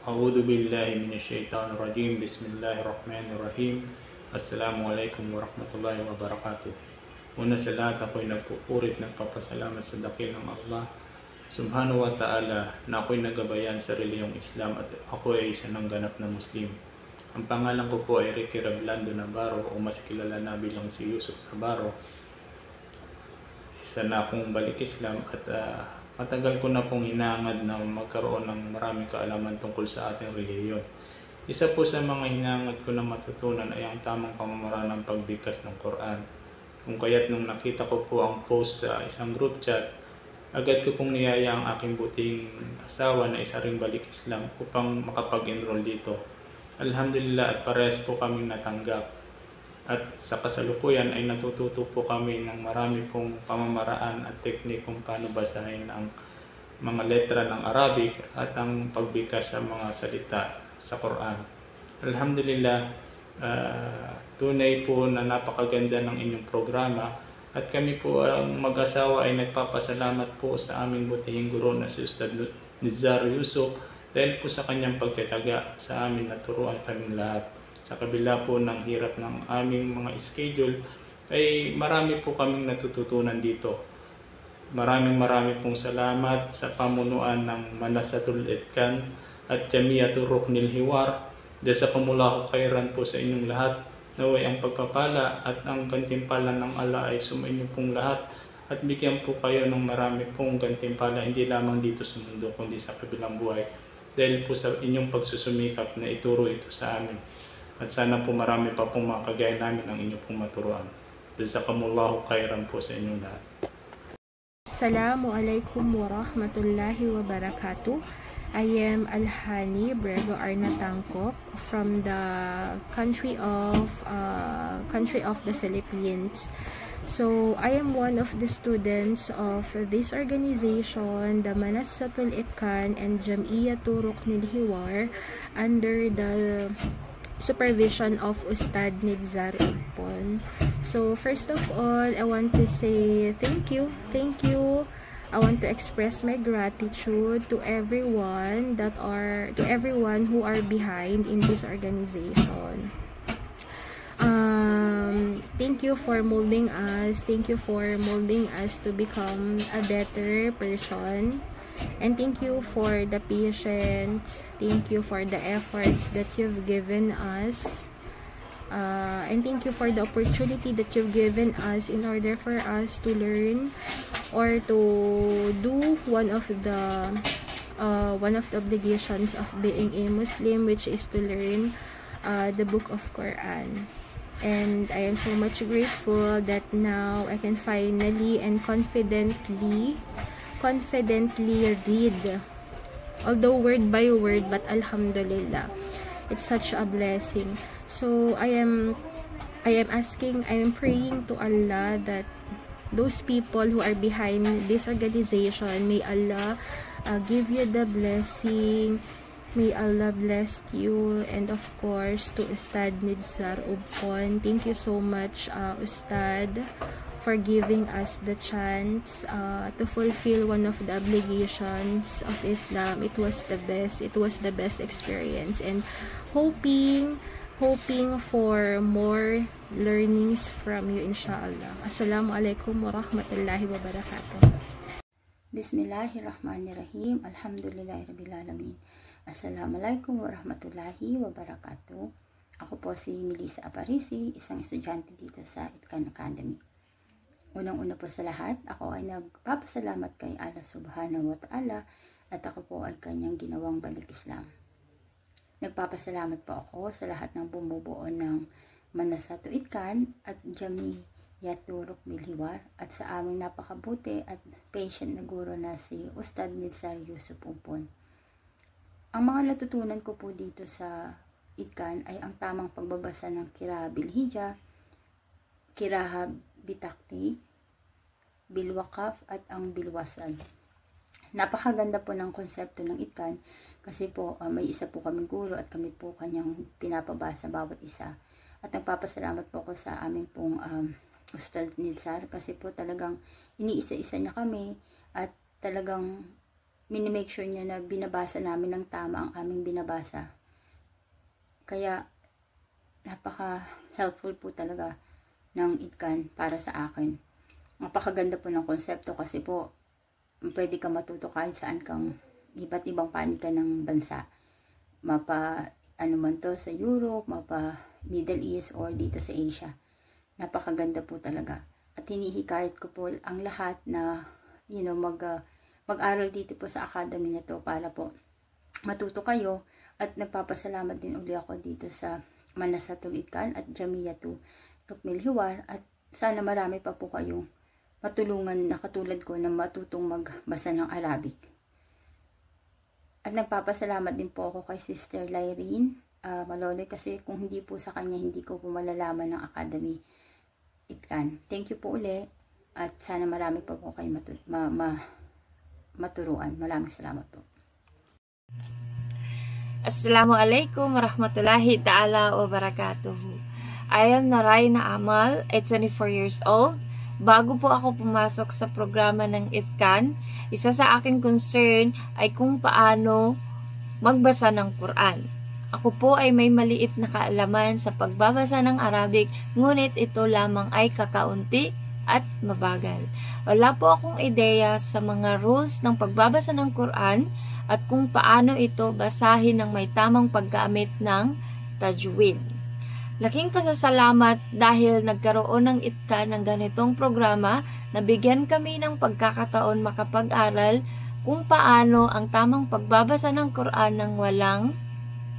A'udzu billahi minasyaitonir rajim. Bismillahirrahmanirrahim. Assalamualaikum warahmatullahi wabarakatuh. Una sa lahat, ako'y nagpupurit ng papasalamat sa dakilang Allah Subhanahu wa Ta'ala na ako'y nagabayan sa reliyong Islam at ako ay isa ng ganap na Muslim. Ang pangalan ko po ay Ricky Rablando Navarro o mas kilala na bilang si Yusuf Navarro. Isa na akong balik Islam at matagal ko na pong hinahangad na magkaroon ng maraming kaalaman tungkol sa ating reliyon. Isa po sa mga hinahangad ko na matutunan ay ang tamang pamamaraan ng pagbigkas ng Quran. Kung kaya't nung nakita ko po ang post sa isang group chat, agad ko pong niyaya ang aking buting asawa na isa ring balik Islam upang makapag-enroll dito. Alhamdulillah at parehas po kaming natanggap. At sa kasalukuyan ay natututo po kami ng marami pong pamamaraan at teknik kung paano basahin ang mga letra ng Arabic at ang pagbigkas sa mga salita sa Quran. Alhamdulillah, tunay po na napakaganda ng inyong programa at kami po ang mag-asawa ay nagpapasalamat po sa aming butihing guro na si Ustad Nizar Yusuf dahil po sa kanyang pagtitiyaga sa amin na turuan kaming lahat. Sa kabila po ng hirap ng aming mga schedule ay marami po kaming natututunan dito. Maraming pong salamat sa pamunuan ng Manasatul Itkan at Jamiatul Ruknil Hiwar. Jazakumullahu khairan po sa inyong lahat. Naway ang pagpapala at ang gantimpala ng Allah ay sumainyo pong lahat at bigyan po kayo ng marami pong gantimpala hindi lamang dito sa mundo kundi sa kabilang buhay dahil po sa inyong pagsusumikap na ituro ito sa amin. At sana po marami pa pong mga kagaya namin ang inyong pong maturuan. Jazakumullahu khairan po sa inyong lahat. Assalamualaikum warahmatullahi wabarakatuh. I am Alhani Brego Arnatangkop from the country of the Philippines. So I am one of the students of this organization, the Manasatul Itkan and Jamiatul Ruknil Hiwar, under the supervision of Ustad Nizar Ipon. So first of all, I want to say thank you. I want to express my gratitude to everyone who are behind in this organization. Thank you for molding us. Thank you for molding us to become a better person. And thank you for the patience. Thank you for the efforts that you've given us. And thank you for the opportunity that you've given us in order for us to learn or to do one of the obligations of being a Muslim, which is to learn the book of Quran. And I am so much grateful that now I can finally and confidently read, although word by word, but alhamdulillah, it's such a blessing. So I am praying to Allah that those people who are behind this organization, may Allah give you the blessing, may Allah bless you, and of course to Ustad Nizar Upon. Thank you so much, Ustad, for giving us the chance to fulfill one of the obligations of Islam. It was the best experience, and hoping for more learnings from you, inshallah. Assalamualaikum warahmatullahi wabarakatuh. Bismillahirrahmanirrahim. Alhamdulillahirabbil alamin. Assalamualaikum warahmatullahi wabarakatuh. Ako po si Melissa Aparisi, isang estudyante dito sa Itkan Academy. Unang-una po sa lahat, ako ay nagpapasalamat kay Allah Subhanahu wa Ta'ala at ako po ay kanyang ginawang balik Islam. Nagpapasalamat po ako sa lahat ng bumubuo ng Manasatul Itkan at Jamiatul Ruknil Hiwar at sa aming napakabuti at patient na guro na si Ustad Nizar Yusuf Upon. Ang mga natutunan ko po dito sa Itkan ay ang tamang pagbabasa ng Qira'a Bilhija, Qira'a Bitakti, Bilwakaf at ang Bilwasal. Napakaganda po ng konsepto ng Itkan kasi po may isa po kaming guro at kami po kanyang pinapabasa bawat isa. At nagpapasalamat po ako sa amin pong Ustad Nizar kasi po talagang iniisa-isa niya kami at talagang minimake sure niya na binabasa namin ng tama ang aming binabasa. Kaya, napaka-helpful po talaga ng ITCAN para sa akin. Napakaganda po ng konsepto kasi po, pwede ka matuto kahit saan kang iba't ibang panig ka ng bansa. Ano man to sa Europe, Middle East, or dito sa Asia. Napakaganda po talaga. At hinihikayat ko po ang lahat na, mag-aral dito po sa academy na to para po matuto kayo. At nagpapasalamat din uli ako dito sa Manasatul ITCAN at Jamiyatu Rukmil Hiwar. At sana marami pa po kayong matulungan na katulad ko na matutong magbasa ng Arabic. At nagpapasalamat din po ako kay Sister Lyrene Malonoy kasi kung hindi po sa kanya, hindi ko po malalaman ng Academy ITCAN. Thank you po uli at sana marami pa po kayo maturuan. Maraming salamat po. Assalamualaikum warahmatullahi ta'ala wabarakatuhu. I am Narayna Amal, 24 years old. Bago po ako pumasok sa programa ng ITCAN, isa sa aking concern ay kung paano magbasa ng Quran. Ako po ay may maliit na kaalaman sa pagbabasa ng Arabic, ngunit ito lamang ay kakaunti at mabagal. Wala po akong ideya sa mga rules ng pagbabasa ng Quran at kung paano ito basahin ng may tamang paggamit ng tajwid. Laking pasasalamat dahil nagkaroon ng ITCAN ng ganitong programa na bigyan kami ng pagkakataon makapag-aral kung paano ang tamang pagbabasa ng Quran ng walang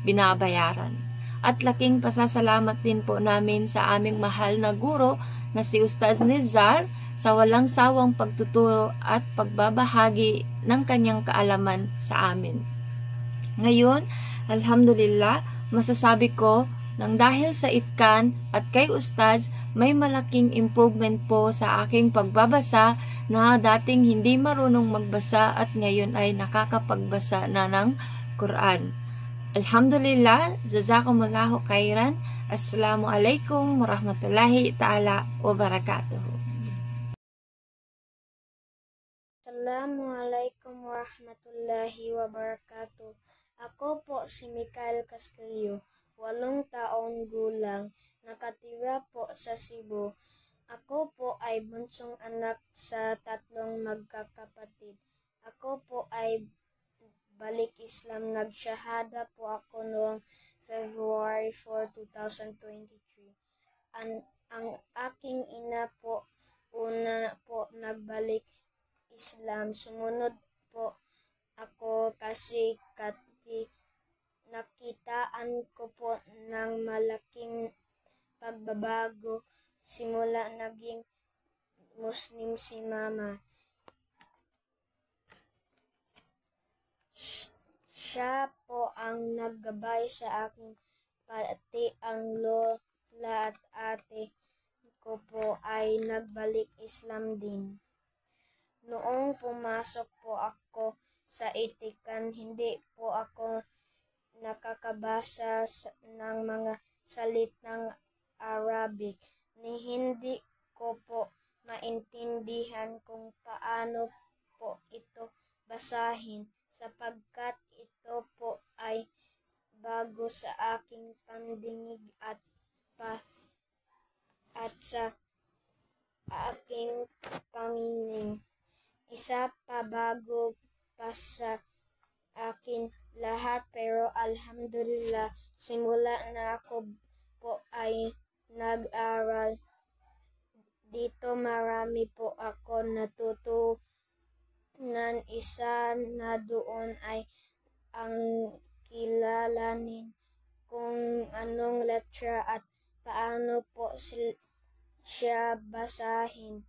binabayaran. At laking pasasalamat din po namin sa aming mahal na guro na si Ustaz Nizar sa walang sawang pagtuturo at pagbabahagi ng kanyang kaalaman sa amin. Ngayon, alhamdulillah, masasabi ko nang dahil sa ITCAN at kay Ustaz, may malaking improvement po sa aking pagbabasa na dating hindi marunong magbasa at ngayon ay nakakapagbasa na ng Quran. Alhamdulillah, jazakumullahu khairan. Assalamualaikum warahmatullahi ta'ala wabarakatuh. Assalamualaikum warahmatullahi wabarakatuh. Ako po si Michael Castillo, 8 taong gulang, nakatira po sa Cebu. Ako po ay bunsong anak sa 3 magkakapatid. Ako po ay balik Islam. Nagsyahada po ako noong February 4, 2023. Ang aking ina po una po nagbalik Islam. Sumunod po ako kasi nakitaan ko po ng malaking pagbabago simula naging Muslim si Mama. Siya po ang naggabay sa akin, pati ang lola at ate ko po ay nagbalik Islam din. Noong pumasok po ako sa ITCAN, hindi po ako nakakabasa ng mga salitang Arabic. Hindi ko po maintindihan kung paano po ito basahin sapagkat ito po ay bago sa aking pandinig at sa aking panginig. Isa pa bago pa sa akin lahat, pero alhamdulillah, simula na ako po ay nag-aral dito, marami po ako natutunan. Isa na doon ay ang kilalanin kung anong letra at paano po siya basahin.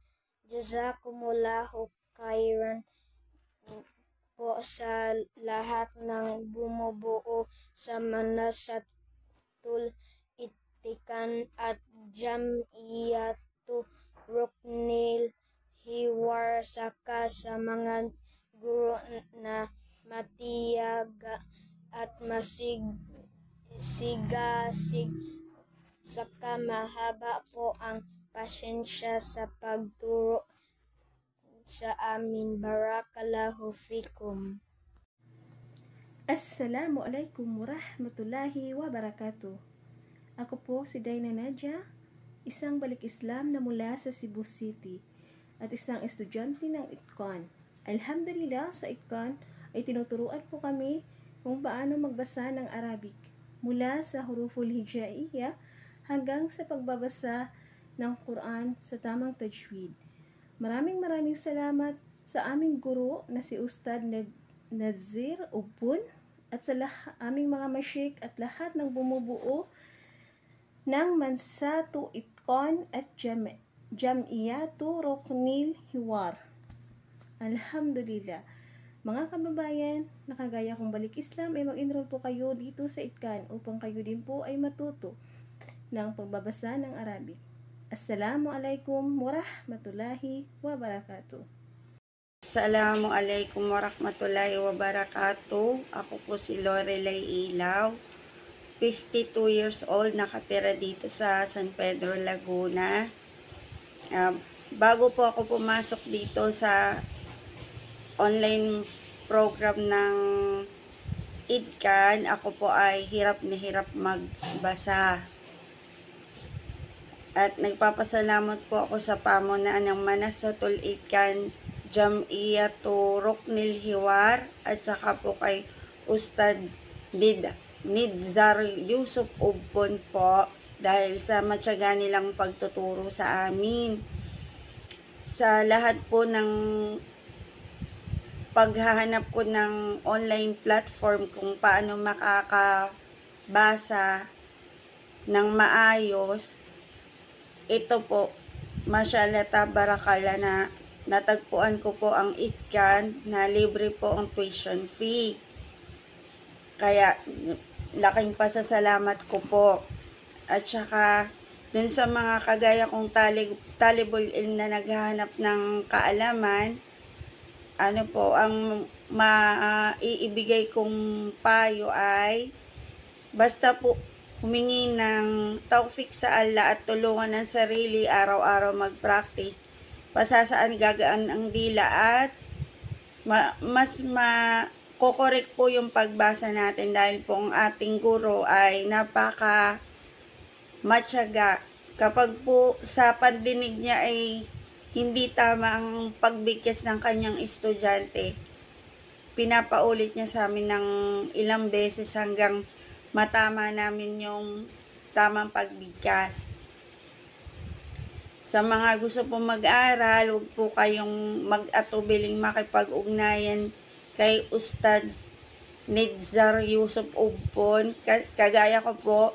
Jazakumullahu khairan po sa lahat ng bumubuo sa Manasatul ITCAN at Jamiyatu Ruknil Hiwar, saka sa mga guro na matiyaga at masigasig, saka mahaba po ang pasensya sa pagturo sa amin. Barakallahu fikum. Assalamualaikum warahmatullahi wabarakatuh. Ako po si Dayna Nadia, isang balik Islam na mula sa Cebu City at isang estudyante ng ITCON. Alhamdulillah, sa ITCON ay tinuturuan po kami kung paano magbasa ng Arabic mula sa huruful hijaiyah hanggang sa pagbabasa ng Quran sa tamang tajwid. Maraming salamat sa aming guro na si Ustad Nazir Ubun at sa aming mga masyik at lahat ng bumubuo ng Mansatu ITCON at Jam'iyatu Ruknil Hiwar. Alhamdulillah. Mga kababayan, nakagaya kong balik Islam ay mag-enroll po kayo dito sa ITCON upang kayo din po ay matuto ng pagbabasa ng Arabic. Assalamualaikum warahmatullahi wabarakatuh. Assalamualaikum warahmatullahi wabarakatuh. Ako po si Lorelei Ilaw, 52 years old, nakatira dito sa San Pedro, Laguna. Bago po ako pumasok dito sa online program ng ITCON, ako po ay hirap na hirap magbasa. At nagpapasalamat po ako sa pamunaan ng Manasatul ITCON, Jam'iyatu Ruknil Hiwar, at saka po kay Ustad Nidzar Yusuf Ubon po, dahil sa matyaga nilang pagtuturo sa amin. Sa lahat po ng paghahanap ko ng online platform kung paano makakabasa ng maayos, ito po, mashallah tabarakallah, na natagpuan ko po ang ITCON na libre po ang tuition fee. Kaya laking pasasalamat ko po. At saka dun sa mga kagaya kong talibul ilm na naghahanap ng kaalaman, ano po, ang maiibigay kong payo ay basta po humingi ng taufik sa Allah at tulungan ng sarili, araw-araw mag-practice. Pasasaan gagaan ang dila at mas kokorek po yung pagbasa natin, dahil po ang ating guro ay napaka matyaga. Kapag po sa pandinig niya ay hindi tama ang pagbigkas ng kanyang estudyante, pinapaulit niya sa amin ng ilang beses hanggang matama namin yung tamang pagbigkas. Sa mga gusto po mag-aral, huwag po kayong mag-atubiling makipag-ugnayan kay Ustad Nidzar Yusuf Ubon. Kagaya ko po,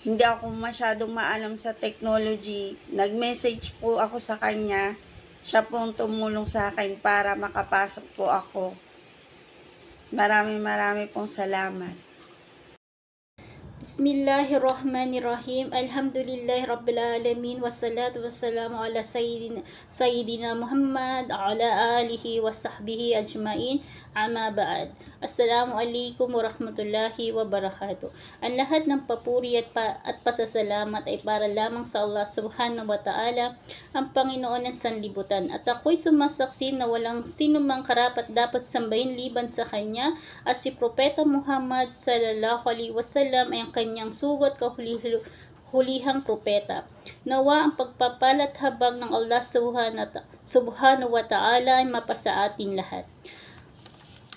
hindi ako masyadong maalam sa technology. Nag-message po ako sa kanya. Siya po ang tumulong sa akin para makapasok po ako. Marami pong salamat. Bismillahirrahmanirrahim. Alhamdulillahi Rabbil Alamin. Wassalatu wassalamu ala Sayyidina Muhammad ala alihi wa sahbihi ajmain. Amma ba'd. Assalamualaikum warahmatullahi wabarakatuh. Ang lahat ng papuri at pasasalamat ay para lamang sa Allah subhanahu wa ta'ala, ang Panginoon ng sanlibutan. At ako'y sumasaksi na walang sinumang karapat dapat sambahin liban sa Kanya, at si Propeta Muhammad sallallahu alaihi wasallam ay ang kanyang sugot kahulihang propeta. Nawa ang pagpapalat habag ng Allah subhanahu wa ta'ala ay mapasa atin lahat.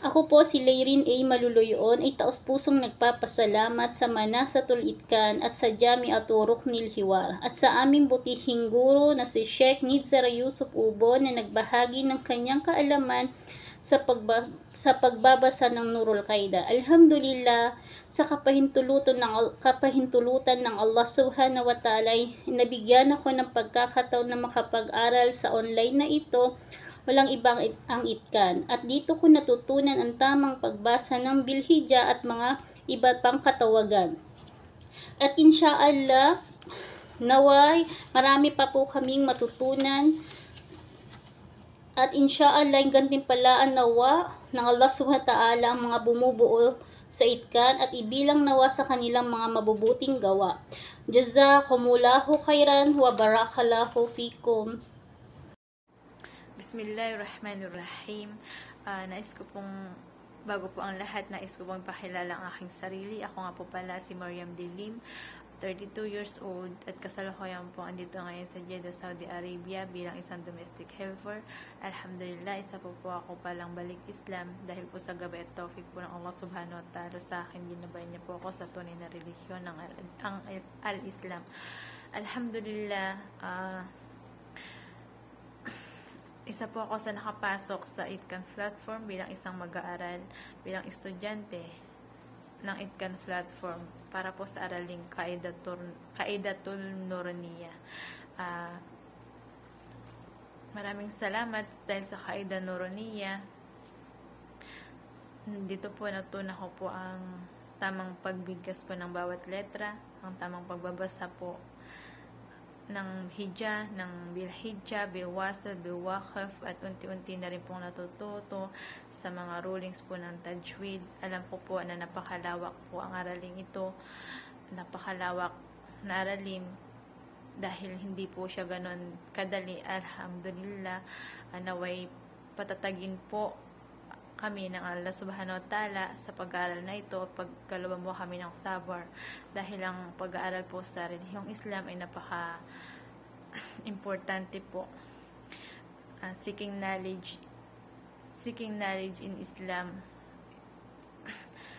Ako po si Layrin A. Maluluyon, ay taos-pusong nagpapasalamat sa Manasatul ITCON at sa Jam'iyatu Ruknil Hiwar, at sa aming butihing guro na si Sheikh Nidzar Yusuf Ubon, na nagbahagi ng kanyang kaalaman sa pagbabasa ng Nurul Qaida. Alhamdulillah, sa kapahintulutan ng Allah subhanahu wa ta'ala, nabigyan ako ng pagkakataon na makapag-aral sa online na ito. Walang ibang ang ITCON. At dito ko natutunan ang tamang pagbasa ng Bilhijja at mga iba pang katawagan. At insyaallah, naway marami pa po kaming matutunan. At insyaallah, gantimpalaan nawa ng Allah subhanahu wa ta'ala ang mga bumubuo sa ITCON, at ibilang nawa sa kanilang mga mabubuting gawa. Jazakumullahu khairan wa barakallahu fikum. Bismillahirrahmanirrahim. Nais ko pong Bago po ang lahat, nais ko pong pakilala ang aking sarili. Ako nga po pala si Mariam Dilim, 32 years old at kasalukuyan po andito ngayon sa Jeddah, Saudi Arabia bilang isang domestic helper. Alhamdulillah, isa po ako palang balik Islam dahil po sa gabay at tawfik po ng Allah subhanahu wa ta'ala sa akin. Ginabay niya po ako sa tunay na relihiyon ng Al-Islam. Alhamdulillah, isa po ako sa nakapasok sa Itkan platform bilang isang mag-aaral, bilang estudyante ng Itkan platform para po sa araling Qaidatul Nuraniyah. Maraming salamat dahil sa Qaida Nuraniyah. Dito po natutunan ko po ang tamang pagbigkas po ng bawat letra, ang tamang pagbabasa po ng hijja, ng bilhijja, biwasa, biwakaf, at unti-unti na rin pong natututo sa mga rulings po ng tajwid. Alam ko po na napakalawak po ang araling ito, napakalawak na aralin dahil hindi po siya ganon kadali. Alhamdulillah, naway patatagin po kami ng Allah subhanahu wa ta'ala sa pag-aaral na ito, pagkalubang mo kami ng sabar dahil ang pag-aaral po sa relihiyong Islam ay napaka importante po. Seeking knowledge in Islam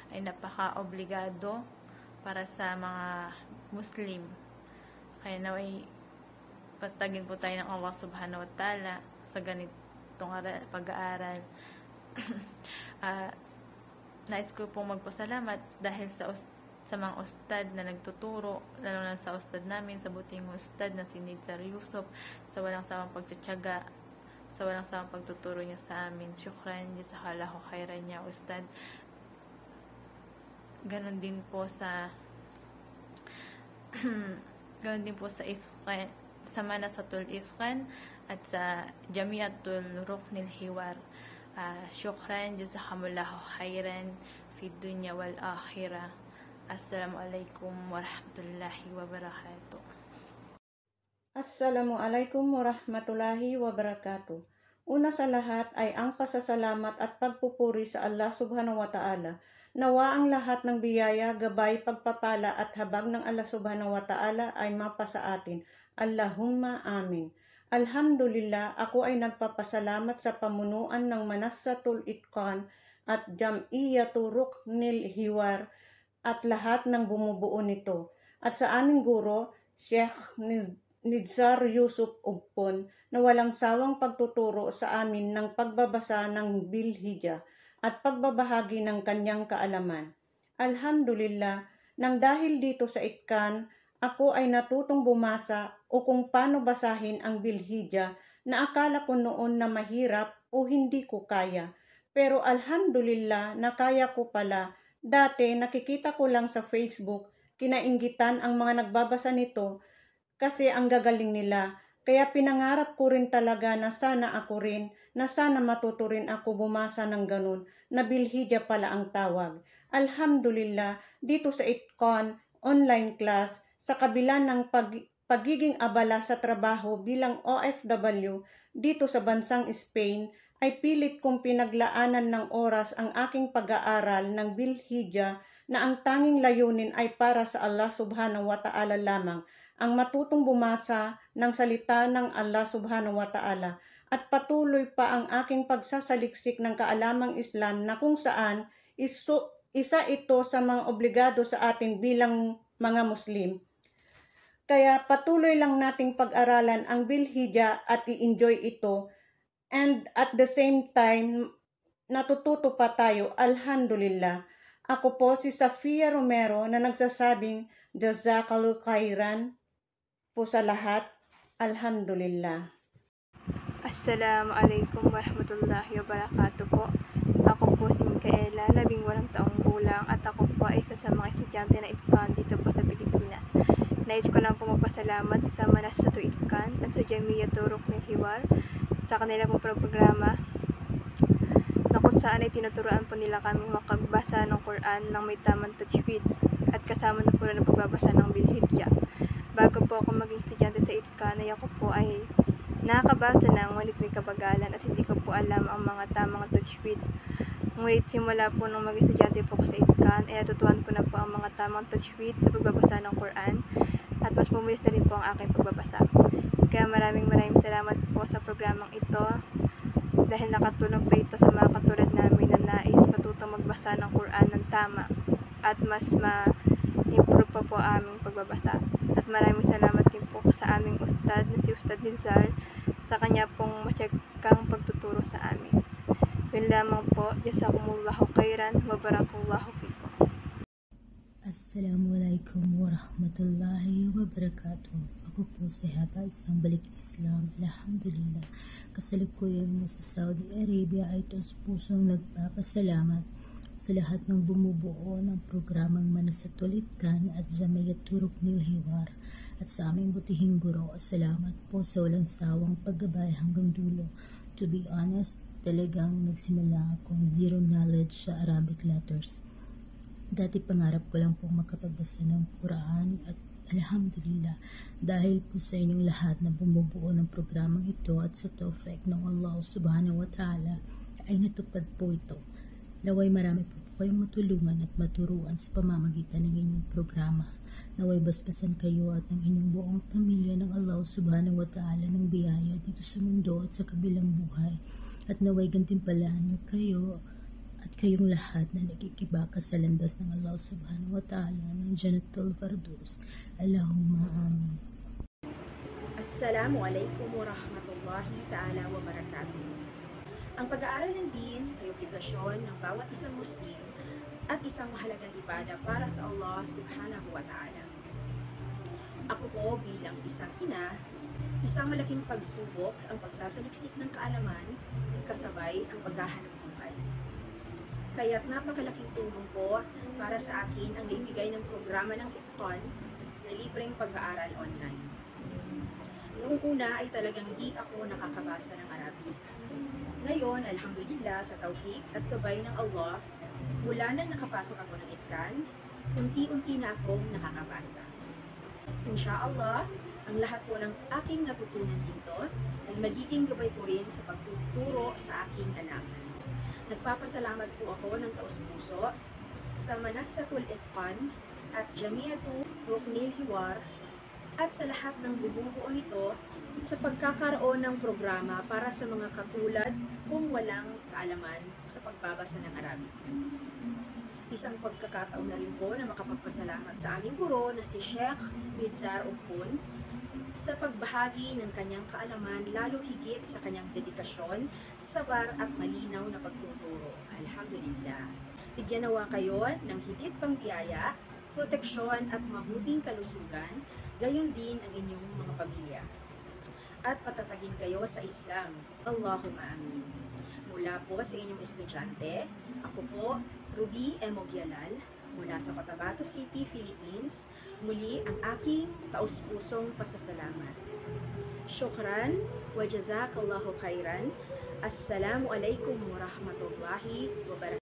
ay napaka obligado para sa mga Muslim. Kaya naway patagin po tayo ng Allah subhanahu wa ta'ala sa ganitong pag-aaral. Nais ko pong magpasalamat dahil sa mga ustad na nagtuturo, lalo na sa ustad namin, sa buting ustad na si Nidzar Yusuf, sa walang sawang pagtsatsaga, sa walang sawang pagtuturo niya sa amin. Syukran, jazakallahu khairan niya, ustad. Ganon din po sa Ifkan, sa Manasatul Ifkan at sa Jamiatul Ruknil Hiwar. Syukran, jazakumullahu khairan fi dunya wal akhirah. Assalamualaikum warahmatullahi wabarakatuh. Assalamualaikum warahmatullahi wabarakatuh. Una sa lahat ay ang pasasalamat at pagpupuri sa Allah subhanahu wa ta'ala. Nawa ang lahat ng biyaya, gabay, pagpapala at habag ng Allah subhanahu wa ta'ala ay mapasa atin. Allahumma amin. Alhamdulillah, ako ay nagpapasalamat sa pamunuan ng Manasatul Itkan at Jam'iyatul Ruknil Hiwar at lahat ng bumubuo nito. At sa aming guro, Sheikh Nidzar Yusuf Ugpon, na walang sawang pagtuturo sa amin ng pagbabasa ng bilhijja at pagbabahagi ng kanyang kaalaman. Alhamdulillah, nang dahil dito sa Itkan, ako ay natutong bumasa o kung paano basahin ang bilhijja na akala ko noon na mahirap o hindi ko kaya. Pero alhamdulillah, nakaya ko pala. Dati nakikita ko lang sa Facebook, kinainggitan ang mga nagbabasa nito kasi ang gagaling nila. Kaya pinangarap ko rin talaga na sana ako rin, na sana matuto rin ako bumasa ng ganun, na bilhijja pala ang tawag. Alhamdulillah, dito sa Itkan online class, sa kabila ng pagiging abala sa trabaho bilang OFW dito sa bansang Spain, ay pilit kong pinaglaanan ng oras ang aking pag-aaral ng bilhijja na ang tanging layunin ay para sa Allah subhanahu wa ta'ala lamang, ang matutong bumasa ng salita ng Allah subhanahu wa ta'ala, at patuloy pa ang aking pagsasaliksik ng kaalamang Islam na kung saan isa ito sa mga obligado sa atin bilang mga Muslim. Kaya patuloy lang nating pag-aralan ang bilhijja at i-enjoy ito, and at the same time natututo pa tayo. Alhamdulillah. Ako po si Safia Romero na nagsasabing jazakallahu khairan po sa lahat. Alhamdulillah. Assalamualaikum warahmatullahi wabarakatuh po. Ako po si Micaela, 18 taong gulang, at ako po ay isa sa mga estudyante na Itkan dito po sa Pilipinas. Nais ko lang po magpasalamat sa Manasatul Itkan at sa Jam'iyatul Ruknil Hiwar sa kanila pong programa na kung saan ay tinuturuan po nila kami makagbasa ng Quran ng may tamang tajwid at kasama na po rin ang pagbabasa ng bilhijja. Bago po ako maging estudyante sa Itkan ay ako po ay nakakabasa ng ngunit may kabagalan at hindi ko po alam ang mga tamang tajwid. Ngunit simula po nung mag-estudyante po ko sa ITKAN, ay natutuhan ko na po ang mga tamang tajwid sa pagbabasa ng Quran at mas bumilis na rin po ang aking pagbabasa. Kaya maraming salamat po sa programang ito dahil nakatulong po ito sa mga katulad namin na nais matutong magbasa ng Quran ng tama at mas ma-improve pa po aming pagbabasa. At maraming salamat din po sa aming ustad na si Ustad Nizar sa kanya pong matyagang pagtuturo sa amin. Yun lamang po. Jazakumullahu khairan wa barakallahu fikum. Assalamualaikum warahmatullahi wabarakatuh. Ako po si Haba, isang balik Islam. Alhamdulillah. Kasalukuyan mo sa Saudi Arabia ay taus-pusong nagpapasalamat sa lahat ng bumubuo ng programang Manasatul Itkan at Jamiyat Ruknil Hiwar at sa aming butihing guro. Salamat po sa walang sawang paggabay hanggang dulo. To be honest, talagang nagsimula akong zero knowledge sa Arabic letters. Dati pangarap ko lang pong makapagbasa ng Quran at alhamdulillah dahil po sa inyong lahat na bumubuo ng programang ito at sa tawfiq ng Allah subhanahu wa ta'ala ay natupad po ito. Naway marami po kayong matulungan at maturuan sa pamamagitan ng inyong programa. Naway basbasan kayo at ng inyong buong pamilya ng Allah subhanahu wa ta'ala ng biyaya dito sa mundo at sa kabilang buhay. At naway gantimpalaan niyo kayo at kayong lahat na nakikibaka sa landas ng Allah subhanahu wa ta'ala ng Jannatul Firdaus. Allahumma amin. Assalamualaikum warahmatullahi ta'ala wa barakatuh. Ang pag-aaral ng din ay obligasyon ng bawat isang Muslim at isang mahalagang ibada para sa Allah subhanahu wa ta'ala. Ako po bilang isang ina, isang malaking pagsubok ang pagsasaliksik ng kaalaman, kasabay ang paghahanap buhay. Kaya't napakalaking tulong po para sa akin ang naibigay ng programa ng ITKAN na libreng pag-aaral online. Noong una ay talagang di ako nakakabasa ng Arabic. Ngayon, alhamdulillah sa tawfiq at gabay ng Allah, mula nang nakapasok ako ng ITKAN, unti-unti na akong nakakabasa. Insyaallah, ang lahat po ng aking natutunan dito ay magiging gabay ko rin sa pagtuturo sa aking anak. Nagpapasalamat po ako ng taus-puso sa Manasatul Itkan at Jamiyatu Ruknil Hiwar at sa lahat ng bumubuo nito sa pagkakaroon ng programa para sa mga katulad kung walang kaalaman sa pagbabasa ng Arabic. Isang pagkakataon na rin po na makapagpasalamat sa aming guro na si Sheikh Nizar Ukun sa pagbahagi ng kanyang kaalaman, lalo higit sa kanyang dedikasyon, sabar at malinaw na pagtuturo. Alhamdulillah. Bigyan nawa kayo ng higit pang biyaya, proteksyon at mabuting kalusugan, gayon din ang inyong mga pamilya. At patatagin kayo sa Islam. Allahumma amin. Mula po sa inyong estudyante, ako po, Ruby Emogialal, mula sa Cotabato City, Philippines, muli ang aking taus-pusong pasasalamat. Shukran wa jazakallahu khairan. Assalamualaikum warahmatullahi wabarakatuh.